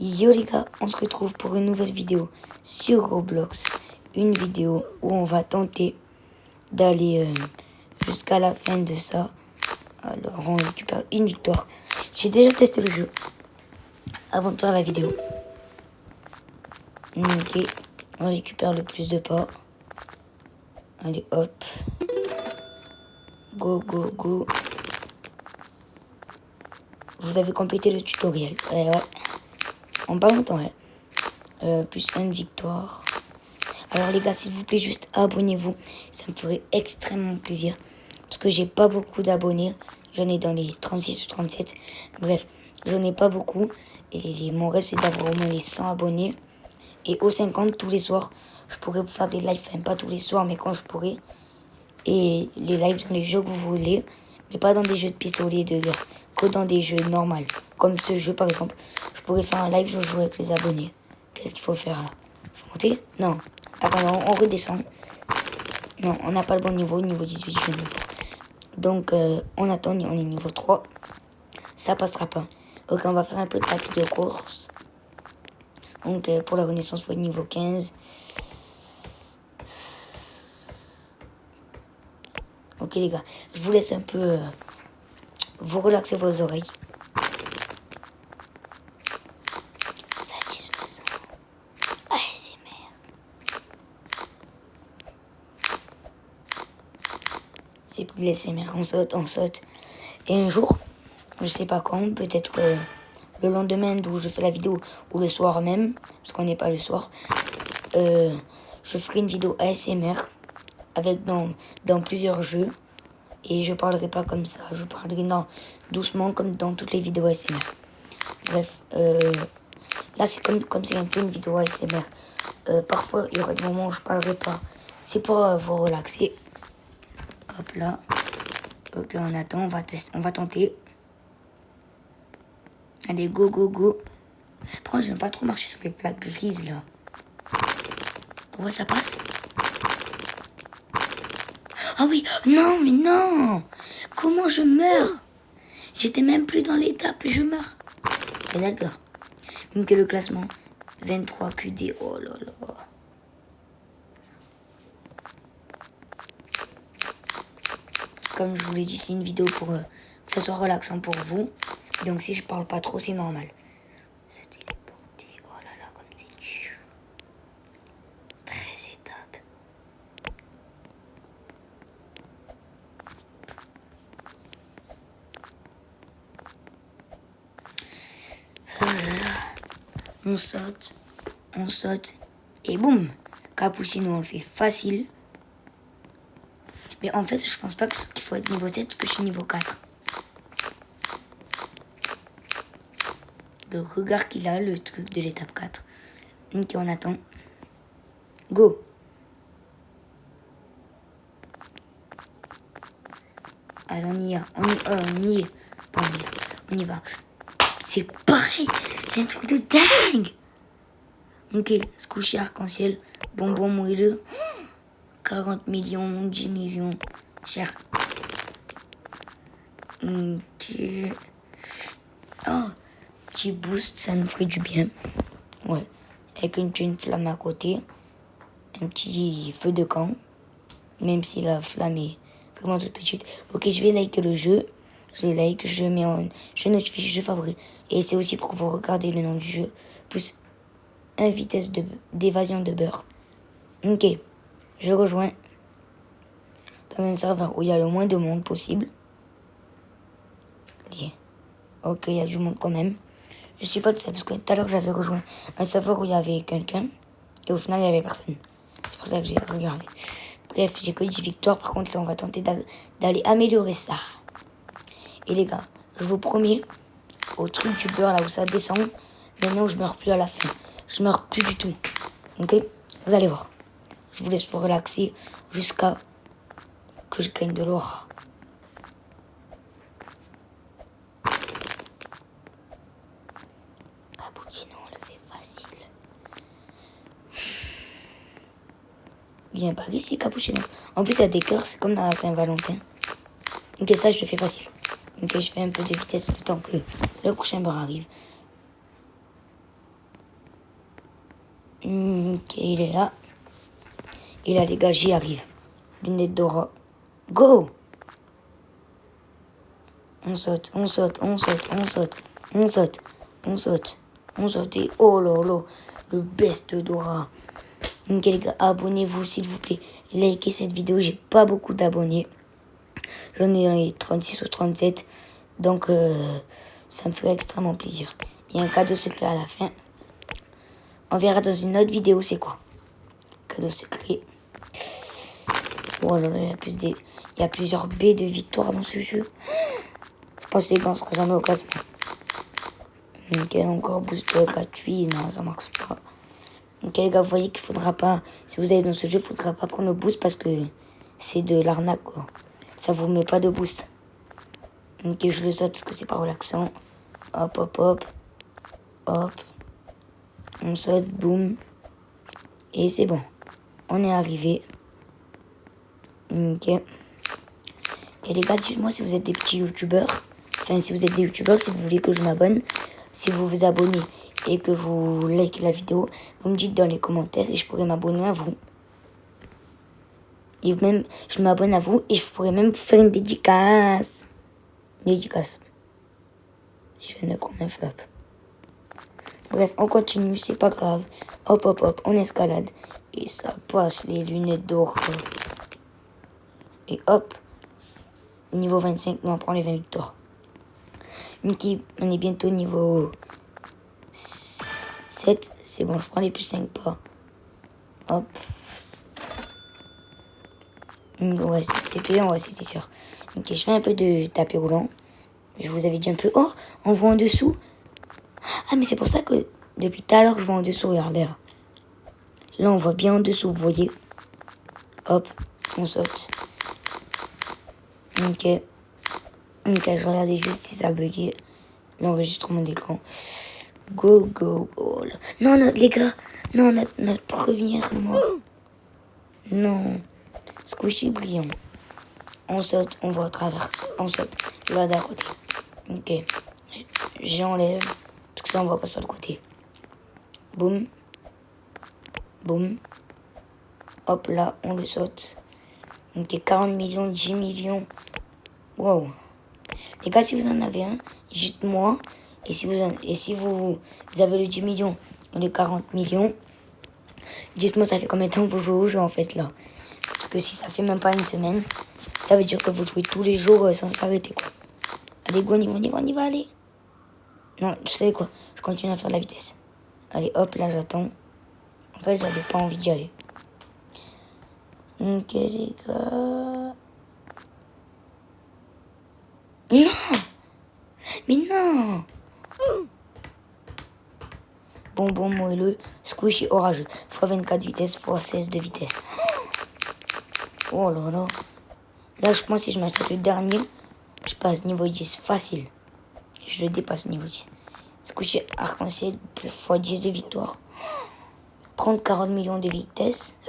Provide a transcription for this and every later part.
Yo les gars, on se retrouve pour une nouvelle vidéo sur Roblox. Une vidéo où on va tenter d'aller jusqu'à la fin de ça. Alors on récupère une victoire. J'ai déjà testé le jeu avant de faire la vidéo. Ok, on récupère le plus de pas. Allez hop. Go, go, go. Vous avez complété le tutoriel. Ouais. En pas longtemps, hein. Plus une victoire. Alors les gars, s'il vous plaît, juste abonnez-vous. Ça me ferait extrêmement plaisir. Parce que j'ai pas beaucoup d'abonnés. J'en ai dans les 36 ou 37. Bref, j'en ai pas beaucoup. Et mon rêve, c'est d'avoir au moins les 100 abonnés. Et aux 50, tous les soirs, je pourrais vous faire des lives. Enfin, pas tous les soirs, mais quand je pourrais. Et les lives dans les jeux que vous voulez. Mais pas dans des jeux de pistolet de guerre. Que dans des jeux normaux. Comme ce jeu, par exemple. Je pourrais faire un live, je joue avec les abonnés. Qu'est-ce qu'il faut faire là? Faut monter? Non. Attends, on redescend. Non, on n'a pas le bon niveau. Niveau 18, je ne veux pas. Donc, on attend. On est niveau 3. Ça passera pas. Ok, on va faire un peu de tapis de course. Donc, pour la renaissance, il faut être niveau 15. Ok, les gars. Je vous laisse un peu vous relaxer vos oreilles. Satisfaisant. ASMR. C'est plus l'ASMR. On saute, on saute. Et un jour, je sais pas quand, peut-être le lendemain d'où je fais la vidéo, ou le soir même, parce qu'on n'est pas le soir, je ferai une vidéo ASMR avec dans plusieurs jeux. Et je parlerai pas comme ça, je parlerai doucement comme dans toutes les vidéos ASMR. Bref, là c'est comme c'est un peu une vidéo ASMR. Parfois il y aura des moments où je parlerai pas. C'est pour vous relaxer. Hop là. Ok, on attend, on va tenter. Allez, go, go, go. Par contre, j'aime pas trop marcher sur les plaques grises, là. Ouais, ça passe. Ah oui, non, mais non. Comment je meurs? J'étais même plus dans l'étape, je meurs. Et d'accord. Donc, le classement 23 QD, oh là là. Comme je vous l'ai dit, c'est une vidéo pour que ça soit relaxant pour vous. Donc, si je parle pas trop, c'est normal. Se téléporter, oh là là, comme c'est dur. 13 étapes. Oh là là. On saute, et boum. Cappuccino, on le fait facile. Mais en fait, je pense pas qu'il faut être niveau 7 parce que je suis niveau 4. Le regard qu'il a, le truc de l'étape 4. Ok, on attend. Go. Allez, on y est. On y est. Bon, on y va. C'est pareil. C'est un truc de dingue. Ok, squishy arc-en-ciel. Bonbon moelleux. 40 millions, 10 millions. Cher. Ok. Oh, petit boost, ça nous ferait du bien. Ouais. Avec une flamme à côté. Un petit feu de camp. Même si la flamme est vraiment toute petite. Ok, je vais liker le jeu. Je like, je mets en... Je notifie, je favorise. Et c'est aussi pour que vous regardez le nom du jeu. Plus 1 vitesse d'évasion de beurre. Ok. Je rejoins dans un serveur où il y a le moins de monde possible. Ok, il y a du monde quand même. Je suis pas de ça parce que tout à l'heure j'avais rejoint un serveur où il y avait quelqu'un. Et au final il y avait personne. C'est pour ça que j'ai regardé. Bref, j'ai que 10 victoires. Par contre là on va tenter d'aller améliorer ça. Et les gars, je vous promets, au truc du beurre là où ça descend, maintenant je meurs plus à la fin. Je meurs plus du tout. Ok? Vous allez voir. Je vous laisse vous relaxer jusqu'à que je gagne de l'aura. Cappuccino, on le fait facile. Viens par ici, Cappuccino. En plus, il y a des cœurs, c'est comme la Saint-Valentin. Ok, ça, je le fais facile. Ok, je fais un peu de vitesse le temps que le prochain beurre arrive. Ok, il est là. Et là, les gars, j'y arrive. Lunettes d'Aura. Go! On saute, on saute, on saute, on saute, on saute, on saute, on saute. Et oh là là, le best d'Aura. Donc les gars, abonnez-vous s'il vous plaît. Likez cette vidéo, j'ai pas beaucoup d'abonnés. J'en ai dans les 36 ou 37. Donc ça me ferait extrêmement plaisir. Il y a un cadeau secret à la fin. On verra dans une autre vidéo c'est quoi. Cadeau secret. Oh là là, il y a plusieurs baies de victoire dans ce jeu. Je pense que les gars, on sera jamais au classement. Ok, encore boost gratuit. Non, ça marche pas. Ok, les gars, vous voyez qu'il faudra pas. Si vous allez dans ce jeu, il faudra pas prendre le boost parce que c'est de l'arnaque, quoi. Ça vous met pas de boost. Ok, je le saute parce que c'est pas relaxant. Hop, hop, hop. Hop. On saute, boum. Et c'est bon. On est arrivé. Ok. Et les gars, dites-moi si vous êtes des petits youtubeurs. Enfin, si vous êtes des youtubeurs, si vous voulez que je m'abonne. Si vous vous abonnez et que vous likez la vidéo, vous me dites dans les commentaires et je pourrai m'abonner à vous. Et même, je m'abonne à vous et je pourrais même vous faire une dédicace. Dédicace. Je viens de prendre un flop. Bref, on continue, c'est pas grave. Hop, hop, hop, on escalade. Et ça passe les lunettes d'or. Et hop. Niveau 25, nous on prend les 20 victoires. Ok, on est bientôt niveau 7. C'est bon, je prends les plus 5 pas. Hop. Ouais, c'est payant, ouais, c'était sûr. Ok, je fais un peu de tapis roulant. Je vous avais dit un peu. Oh, on voit en dessous. Ah, mais c'est pour ça que depuis tout à l'heure, je vois en dessous. Regardez là. Là, on voit bien en dessous, vous voyez. Hop, on saute. Ok. Ok, je regardais juste si ça buguait. L'enregistrement d'écran. Go, go, go. Non, les gars. Non, notre première mort. Non. Squishy brillant. On saute, on va au travers. On saute. Là d'à côté. Ok. J'enlève. Tout ça, on va passer sur le côté. Boum. Boum. Hop là, on le saute. Ok, 40 millions, 10 millions. Wow. Les gars, si vous en avez un, dites-moi. Et si vous avez le 10 millions ou les 40 millions, dites-moi ça fait combien de temps que vous jouez au jeu en fait là. Parce que si ça fait même pas une semaine, ça veut dire que vous jouez tous les jours sans s'arrêter quoi. Allez, go, on y va, allez. Non, tu sais quoi, je continue à faire de la vitesse. Allez, hop, là j'attends. En fait, j'avais pas envie d'y aller. Ok, les gars. Non! Mais non! Bonbon moelleux, squishy orageux, x24 vitesse, x16 de vitesse. Oh là là. Là, je pense que si je m'achète le dernier, je passe niveau 10 facile. Je le dépasse niveau 10. Squishy arc-en-ciel, plus x10 de victoire. Prendre 40 millions de vitesse.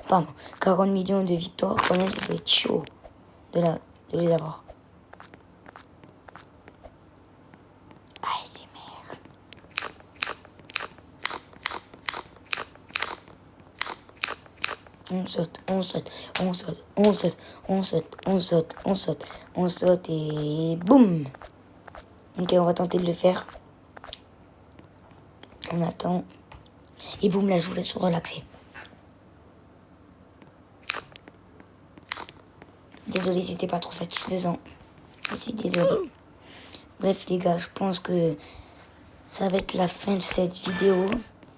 Pardon. 40 millions de victoires, quand même, ça peut être chaud de les avoir. ASMR. On saute, on saute, on saute, on saute, on saute, on saute, on saute, on saute et boum. Ok, on va tenter de le faire. On attend. Et boum, là, je vous laisse relaxer. Désolé, c'était pas trop satisfaisant. Je suis désolé. Bref, les gars, je pense que ça va être la fin de cette vidéo.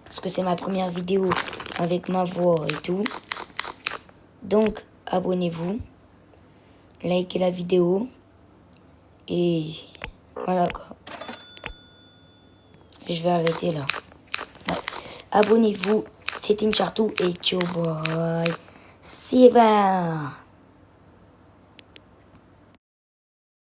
Parce que c'est ma première vidéo avec ma voix et tout. Donc, abonnez-vous. Likez la vidéo. Et voilà quoi. Je vais arrêter là. Ouais. Abonnez-vous. C'était Inchartou et ciao bye. See you.